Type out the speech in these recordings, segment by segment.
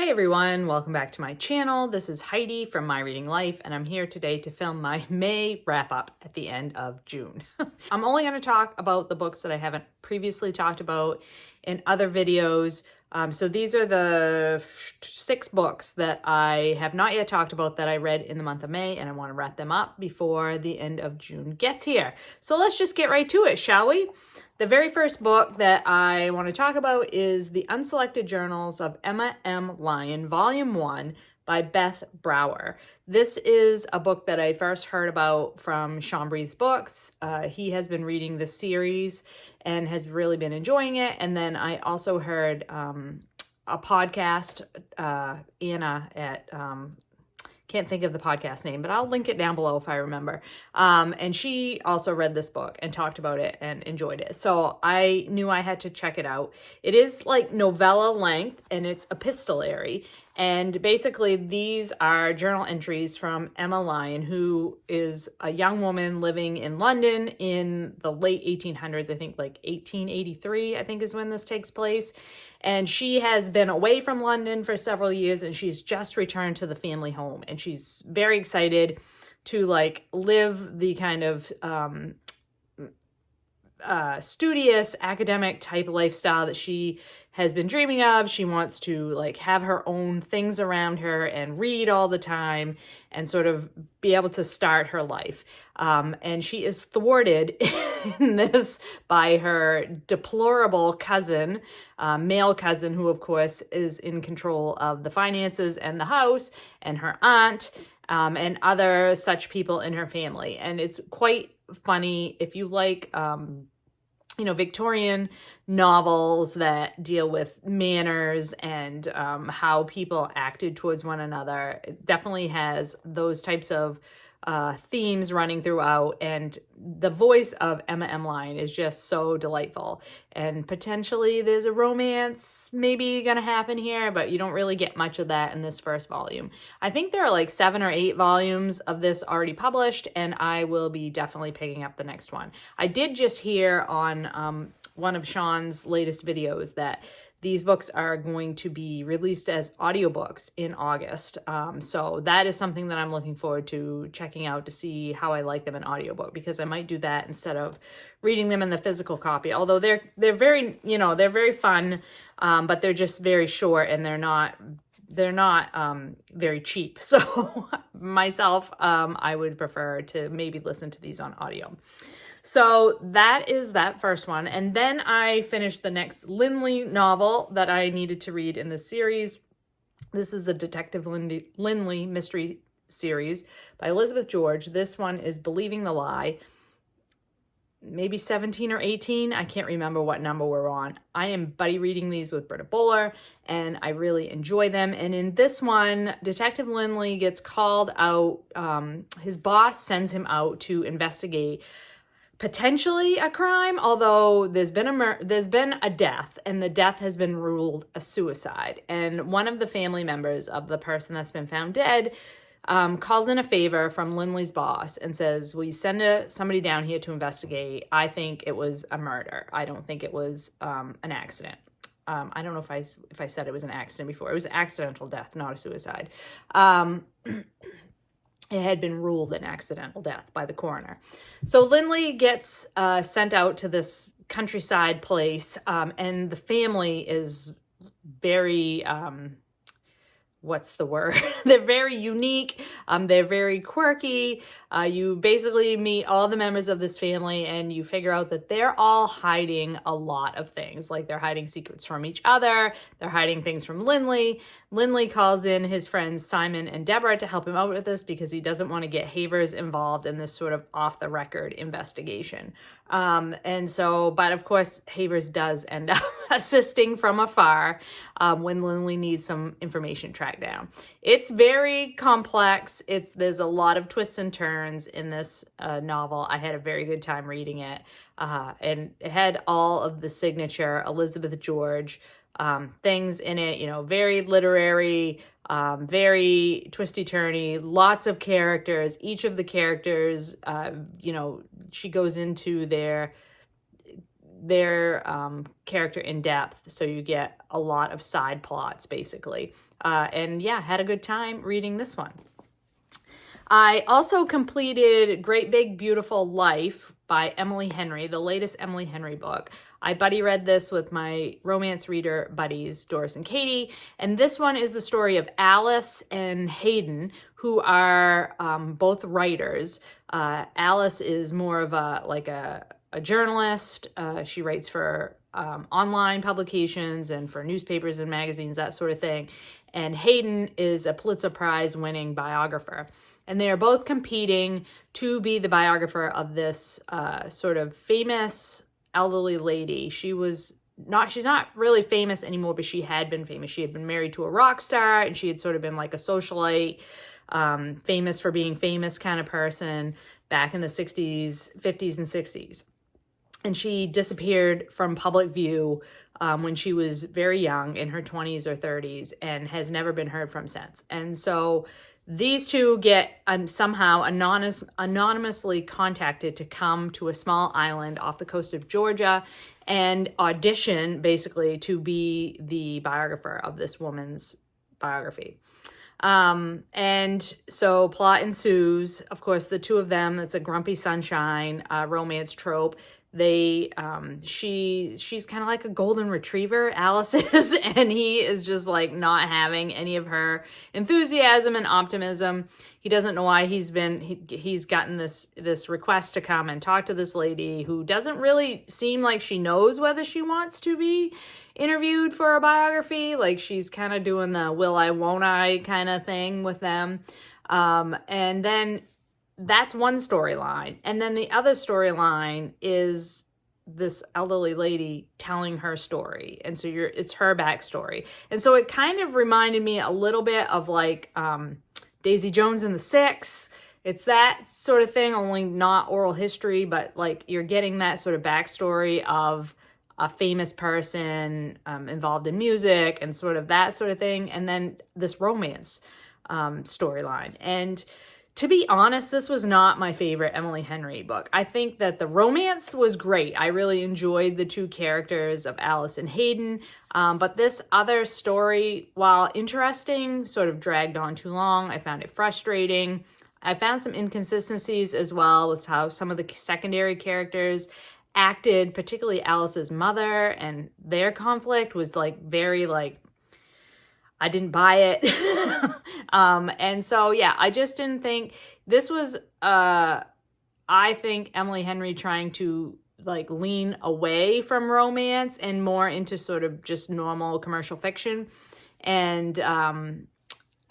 everyone, welcome back to my channel. This is Heidi from My Reading Life, and I'm here today to film my May wrap-up at the end of June. I'm only going to talk about the books that I haven't previously talked about in other videos. So these are the 6 books that I have not yet talked about that I read in the month of May, and I want to wrap them up before the end of June gets here. So let's just get right to it, shall we? The very first book that I want to talk about is The Unselected Journals of Emma M. Lyon, Volume 1 by Beth Brewer. This is a book that I first heard about from Chambry's Books. He has been reading the series and has really been enjoying it. And then I also heard a podcast, Anna at... can't think of the podcast name, but I'll link it down below if I remember. And she also read this book and talked about it and enjoyed it. So I knew I had to check it out. It is like novella length and it's epistolary. And basically these are journal entries from Emma Lyon, who is a young woman living in London in the late 1800s, I think like 1883, I think is when this takes place. And she has been away from London for several years and she's just returned to the family home. And she's very excited to like live the kind of studious academic type lifestyle that she has been dreaming of. She wants to like have her own things around her and read all the time and sort of be able to start her life. And she is thwarted in this by her deplorable cousin, male cousin, who of course is in control of the finances and the house, and her aunt, and other such people in her family. And it's quite funny if you like, Victorian novels that deal with manners and how people acted towards one another. It definitely has those types of themes running throughout, and the voice of Emma M. Lyon is just so delightful. And potentially there's a romance maybe gonna happen here, but you don't really get much of that in this first volume. I think there are like 7 or 8 volumes of this already published, and I will be definitely picking up the next one. I did just hear on one of Sean's latest videos that these books are going to be released as audiobooks in August. So that is something that I'm looking forward to checking out to see how I like them in audiobook, because I might do that instead of reading them in the physical copy. Although they're very, they're very fun, but they're just very short and they're not very cheap. So myself, I would prefer to maybe listen to these on audio. So that is that first one. And then I finished the next Linley novel that I needed to read in this series. This is the Detective Linley Mystery Series by Elizabeth George. This one is Believing the Lie. Maybe 17 or 18. I can't remember what number we're on. I am buddy reading these with Britta Bowler, and I really enjoy them. And in this one, Detective Linley gets called out. His boss sends him out to investigate potentially a crime, although there's been a death, and the death has been ruled a suicide. And one of the family members of the person that's been found dead calls in a favor from Linley's boss and says, will you send somebody down here to investigate? I think it was a murder. I don't think it was an accident. I don't know if I said it was an accident before. It was an accidental death, not a suicide. It had been ruled an accidental death by the coroner. So Linley gets sent out to this countryside place, and the family is very, what's the word? They're very unique. They're very quirky. You basically meet all the members of this family and you figure out that they're all hiding a lot of things. Like they're hiding secrets from each other. They're hiding things from Linley. Linley calls in his friends Simon and Deborah to help him out with this because he doesn't want to get Havers involved in this sort of off-the-record investigation. But of course, Havers does end up assisting from afar when Linley needs some information tracked down. It's very complex. There's a lot of twists and turns in this novel. I had a very good time reading it, and it had all of the signature Elizabeth George things in it, very literary, very twisty-turny, lots of characters. Each of the characters, she goes into their their character in depth, so you get a lot of side plots, basically. And yeah, had a good time reading this one. I also completed Great Big Beautiful Life by Emily Henry, the latest Emily Henry book. I buddy read this with my romance reader buddies, Doris and Katie, and this one is the story of Alice and Hayden, who are both writers. Alice is more of a journalist. She writes for online publications and for newspapers and magazines, that sort of thing. And Hayden is a Pulitzer Prize winning biographer. And they are both competing to be the biographer of this sort of famous elderly lady. She's not really famous anymore, but she had been famous. She had been married to a rock star, and she had sort of been like a socialite, famous for being famous kind of person back in the 60s, 50s, and 60s. And she disappeared from public view when she was very young, in her 20s or 30s, and has never been heard from since. And so these two get somehow anonymously contacted to come to a small island off the coast of Georgia and audition, basically, to be the biographer of this woman's biography. And so plot ensues. Of course, the two of them, it's a grumpy sunshine romance trope. She's kind of like a golden retriever, Alice is, and he is just like not having any of her enthusiasm and optimism. He doesn't know why he's gotten this request to come and talk to this lady who doesn't really seem like she knows whether she wants to be interviewed for a biography. Like, she's kind of doing the will I, won't I kind of thing with them. And then that's one storyline. And then the other storyline is this elderly lady telling her story. And so it's her backstory. And so it kind of reminded me a little bit of like Daisy Jones and the Six. It's that sort of thing, only not oral history, but like you're getting that sort of backstory of a famous person involved in music and sort of that sort of thing. And then this romance storyline. And to be honest, this was not my favorite Emily Henry book. I think that the romance was great. I really enjoyed the two characters of Alice and Hayden. But this other story, while interesting, sort of dragged on too long. I found it frustrating. I found some inconsistencies as well with how some of the secondary characters acted, particularly Alice's mother, and their conflict was like very like, I didn't buy it. And so, yeah, I just didn't think this was, I think Emily Henry trying to like lean away from romance and more into sort of just normal commercial fiction. And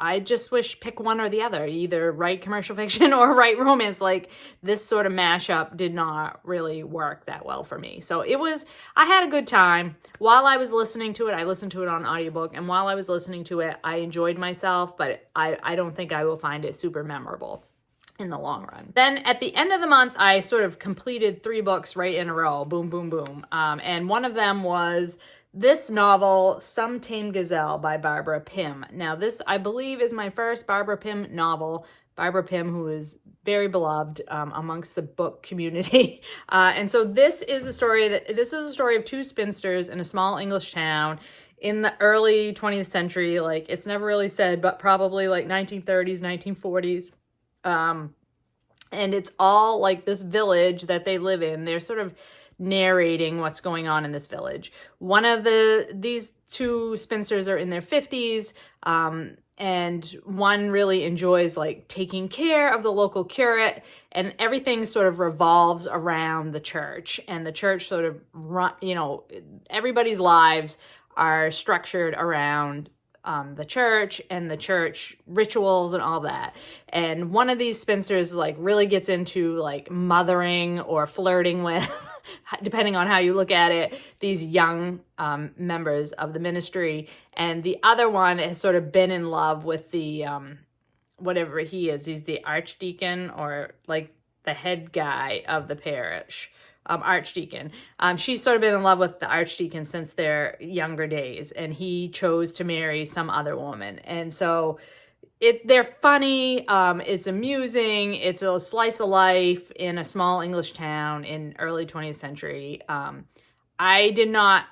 I just wish pick one or the other, either write commercial fiction or write romance. Like, this sort of mashup did not really work that well for me. So I had a good time. While I was listening to it, I listened to it on audiobook, and while I was listening to it, I enjoyed myself, but I don't think I will find it super memorable in the long run. Then at the end of the month, I sort of completed 3 books right in a row. Boom, boom, boom. And one of them was this novel, Some Tame Gazelle by Barbara Pym. Now, this, I believe, is my first Barbara Pym novel. Barbara Pym, who is very beloved amongst the book community. And so this is a story of 2 spinsters in a small English town in the early 20th century. Like, it's never really said, but probably like 1930s, 1940s. And it's all like this village that they live in. They're sort of narrating what's going on in this village. These 2 spinsters are in their 50s, and one really enjoys like taking care of the local curate, and everything sort of revolves around the church, and the church sort of everybody's lives are structured around the church and the church rituals and all that. And one of these spinsters like really gets into like mothering or flirting with, depending on how you look at it, these young members of the ministry. And the other one has sort of been in love with the, whatever he is. He's the archdeacon or like the head guy of the parish. Archdeacon. She's sort of been in love with the archdeacon since their younger days, and he chose to marry some other woman. And so they're funny, it's amusing, it's a slice of life in a small English town in early 20th century. I did not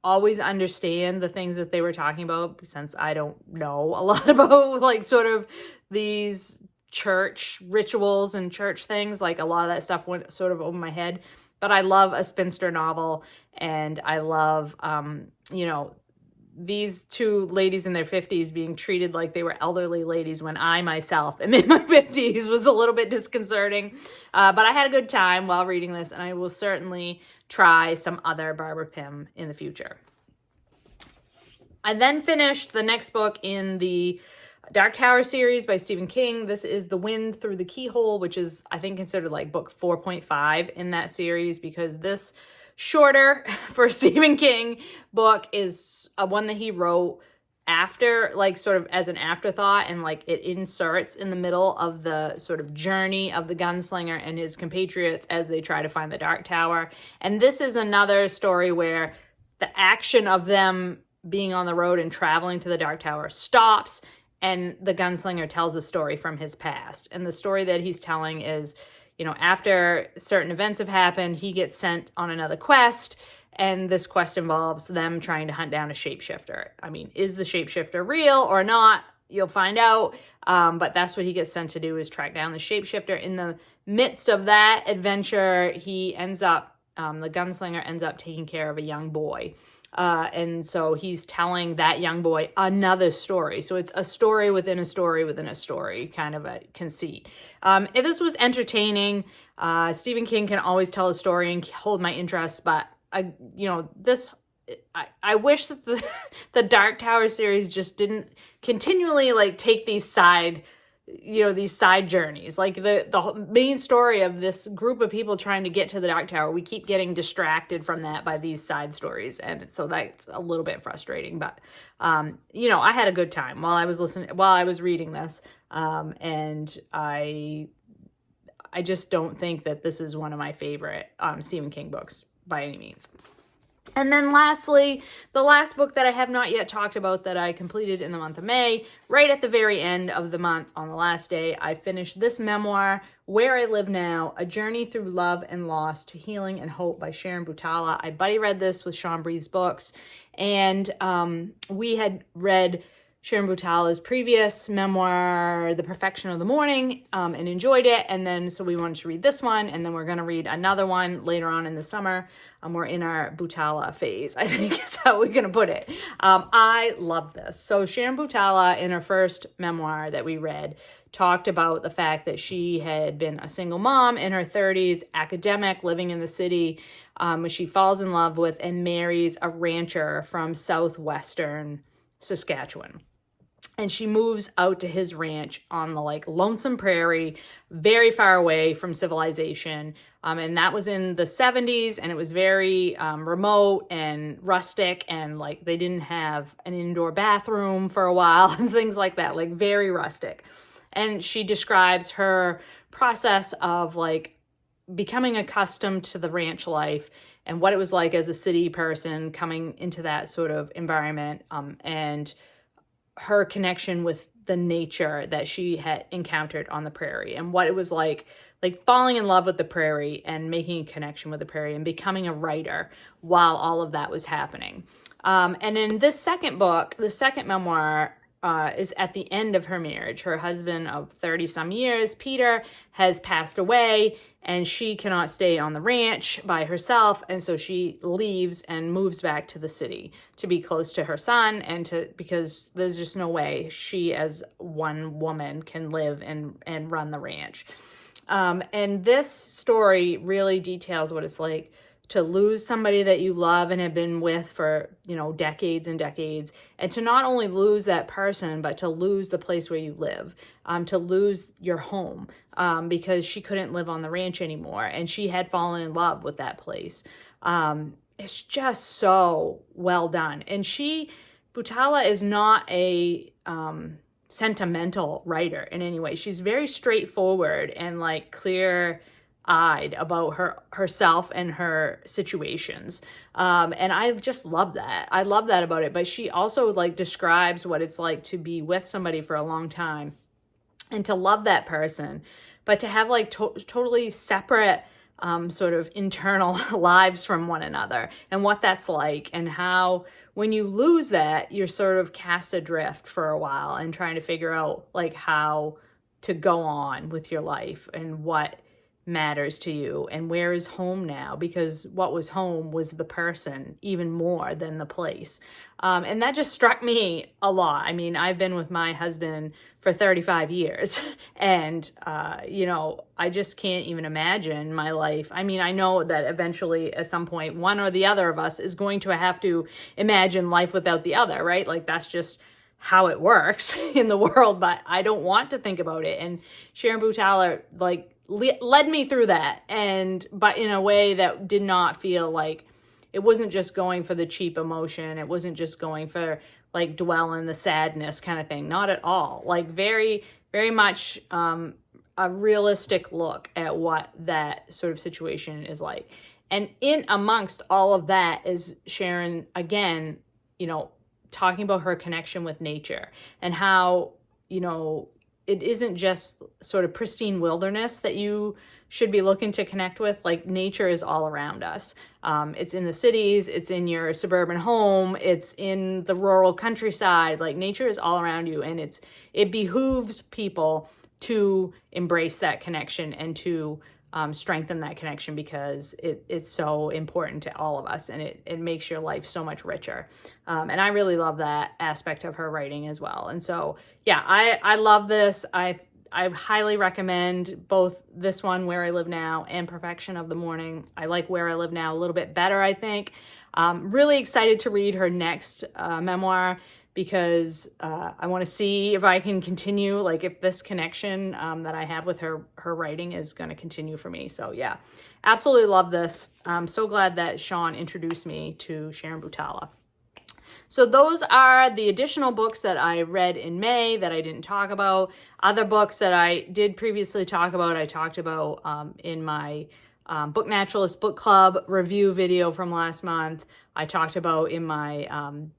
always understand the things that they were talking about, since I don't know a lot about like sort of these church rituals and church things. Like a lot of that stuff went sort of over my head. But I love a spinster novel, and I love, you know, these two ladies in their 50s being treated like they were elderly ladies when I myself am in my 50s was a little bit disconcerting. But I had a good time while reading this, and I will certainly try some other Barbara Pym in the future. I then finished the next book in the Dark Tower series by Stephen King. This is The Wind Through the Keyhole, which is, I think, considered like book 4.5 in that series, because this shorter for Stephen King book is one that he wrote after, like sort of as an afterthought, and like it inserts in the middle of the sort of journey of the gunslinger and his compatriots as they try to find the Dark Tower. And this is another story where the action of them being on the road and traveling to the Dark Tower stops, and the gunslinger tells a story from his past. And the story that he's telling is, you know, after certain events have happened, he gets sent on another quest, and this quest involves them trying to hunt down a shapeshifter. I mean, is the shapeshifter real or not? You'll find out, but that's what he gets sent to do, is track down the shapeshifter. In the midst of that adventure, he ends up, the gunslinger ends up taking care of a young boy. And so he's telling that young boy another story. So it's a story within a story within a story, kind of a conceit. If this was entertaining, Stephen King can always tell a story and hold my interest, but I wish that the Dark Tower series just didn't continually like take these side journeys. Like the main story of this group of people trying to get to the Dark Tower, we keep getting distracted from that by these side stories. And so that's a little bit frustrating, but, I had a good time while I was reading this. And I just don't think that this is one of my favorite, Stephen King books by any means. And then lastly, the last book that I have not yet talked about that I completed in the month of May, right at the very end of the month, on the last day, I finished this memoir, Where I Live Now, A Journey Through Love and Loss to Healing and Hope by Sharon Butala. I buddy read this with Sean Bree's books, and we had read Sharon Butala's previous memoir, The Perfection of the Morning, and enjoyed it. And then, so we wanted to read this one, and then we're going to read another one later on in the summer. We're in our Butala phase, I think is how we're going to put it. I love this. So Sharon Butala, in her first memoir that we read, talked about the fact that she had been a single mom in her 30s, academic, living in the city, when she falls in love with and marries a rancher from southwestern Saskatchewan. And she moves out to his ranch on the like lonesome prairie, very far away from civilization. And that was in the 70s, and it was very remote and rustic, and like they didn't have an indoor bathroom for a while and things like that, like very rustic. And she describes her process of like becoming accustomed to the ranch life and what it was like as a city person coming into that sort of environment, and her connection with the nature that she had encountered on the prairie, and what it was like falling in love with the prairie and making a connection with the prairie and becoming a writer while all of that was happening. And in this second book, the second memoir, is at the end of her marriage. Her husband of 30 some years, Peter, has passed away, and she cannot stay on the ranch by herself. And so she leaves and moves back to the city to be close to her son, and because there's just no way she as one woman can live and run the ranch. And this story really details what it's like to lose somebody that you love and have been with for, decades and decades, and to not only lose that person, but to lose the place where you live, to lose your home, because she couldn't live on the ranch anymore, and she had fallen in love with that place. It's just so well done. And Butala is not a sentimental writer in any way. She's very straightforward and like clear-eyed about herself and her situations. And I just love that. I love that about it. But she also like describes what it's like to be with somebody for a long time and to love that person, but to have like totally separate sort of internal lives from one another, and what that's like, and how when you lose that, you're sort of cast adrift for a while and trying to figure out like how to go on with your life and what matters to you and where is home now, because what was home was the person even more than the place. And that just struck me a lot. I mean, I've been with my husband for 35 years and, I just can't even imagine my life. I mean, I know that eventually at some point, one or the other of us is going to have to imagine life without the other, right? Like that's just how it works in the world, but I don't want to think about it. And Sharon Butala, like, led me through that, but in a way that did not feel like it wasn't just going for the cheap emotion. It wasn't just going for like dwell in the sadness kind of thing. Not at all. Like very, very much a realistic look at what that sort of situation is like. And in amongst all of that is Sharon, again, talking about her connection with nature and how, it isn't just sort of pristine wilderness that you should be looking to connect with. Like nature is all around us. It's in the cities, it's in your suburban home, it's in the rural countryside. Like nature is all around you, and it behooves people to embrace that connection and to strengthen that connection, because it's so important to all of us, and it makes your life so much richer. And I really love that aspect of her writing as well. And so, yeah, I love this. I highly recommend both this one, Where I Live Now, and Perfection of the Morning. I like Where I Live Now a little bit better, I think. Really excited to read her next memoir, because I want to see if I can continue, like if this connection that I have with her writing is going to continue for me. So yeah, absolutely love this. I'm so glad that Sean introduced me to Sharon Butala. So those are the additional books that I read in May that I didn't talk about. Other books that I did previously talk about, I talked about in my Book Naturalist Book Club review video from last month. I talked about in my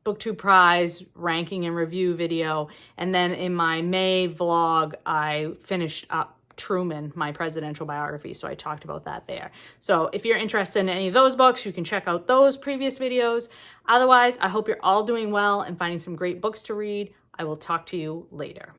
BookTube Prize ranking and review video. And then in my May vlog, I finished up Truman, my presidential biography. So I talked about that there. So if you're interested in any of those books, you can check out those previous videos. Otherwise, I hope you're all doing well and finding some great books to read. I will talk to you later.